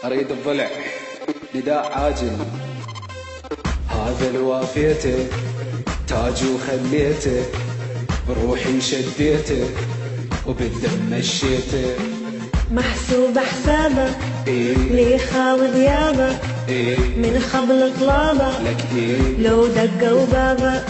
اريد الضلع نداء عاجل، هذا الوافيته تاج وخليته، بروحي شديته وبالدم مشيته. محسوب حسابه إيه لي خاوض يابه، إيه من خبل طلابه لك إيه لو دقوا بابه.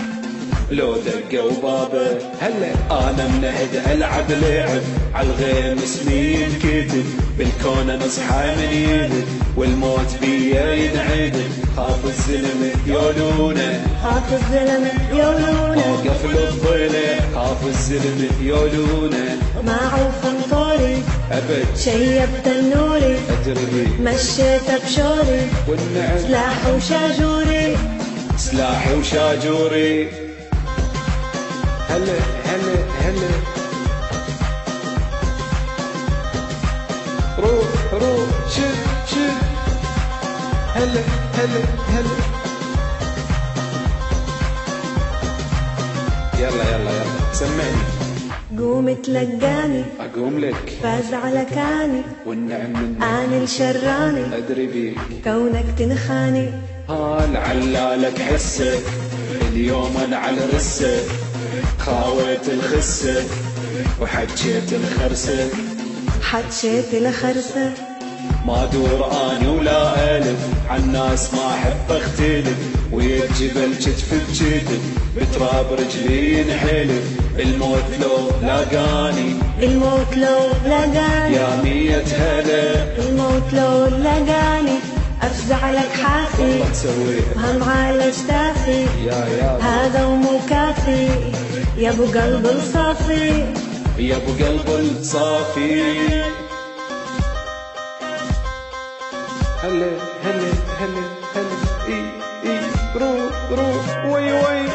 لو دقوا بابه. هلا انا منهد العب لعب عالغيم اسمي ينكتب، بالكون نصحى من يهد والموت بيا ينعدل. خاف الزلمه يولونه، خاف الزلمه يولونه، اوقف للضلع خاف الزلمه يولونه. ما عوف انطوري ابد شيبت النوري، ادري مشيت بشوري والنعم سلاح وشاجوري. سلاحي وشاجوري. هلا هلا هلا روح روح شد شد. هلا هلا هلا يلا يلا يلا سمعني. قوم تلقاني اقوم لك فاز على كاني، والنعم منك اني الشراني ادري بيك. كونك تنخاني. ها لعلالك حسه اليوم انا على رسه، خاويت الخسه وحجيت الخرسه. حجيت الخرسه ما دور اني ولا الف عالناس ما احب اختلف، ويا الجبل كتف بكتف بتراب رجلي ينحلف. الموت لو لاقاني الموت لو لقاني، يا مية هلا الموت لو لقاني افزع لك حافي والله تسويها وهم على اجتافي. يا هذا ومو كافي يا ابو قلب الصافي، يا ابو قلب الصافي. هلا هلا هلا هلا اي اي روح روح وي وي.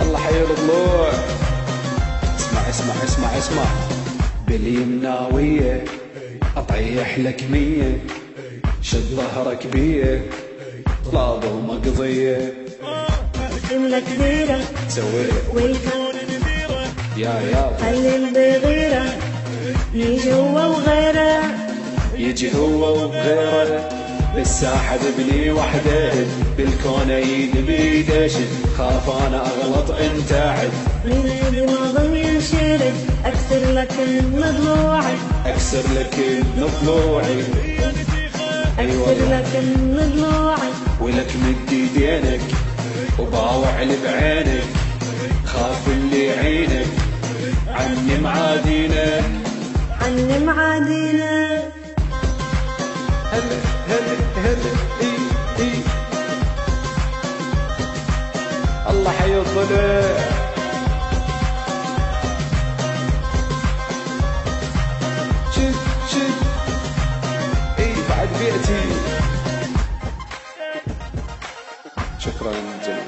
الله حي الضلوع. اسمع اسمع اسمع اسمع. باليمناوية اطيح لك 100، شد ظهرك بيه طلابه مقضية. اقسم لك كبيره سويت والكون يا خلي البغيره يجي هو وغيره. يجي هو وغيره بالساحة ذبني وحده، بالكون ايد بيده شد. خاف انا اغلط انت عد، من ايدي ما ظل ينشرد اكسر لك ضلوعي، اكسر لك ضلوعي. اكسر لك ضلوعي ولك مد يدينك وباوع لي بعينك، خاف اللي يعينك عني معادينك. عني معادينا. هلا هلا هلا اي اي الله حي الضلع. شد شد اي بعد بيئتي. شكرا جزيلا.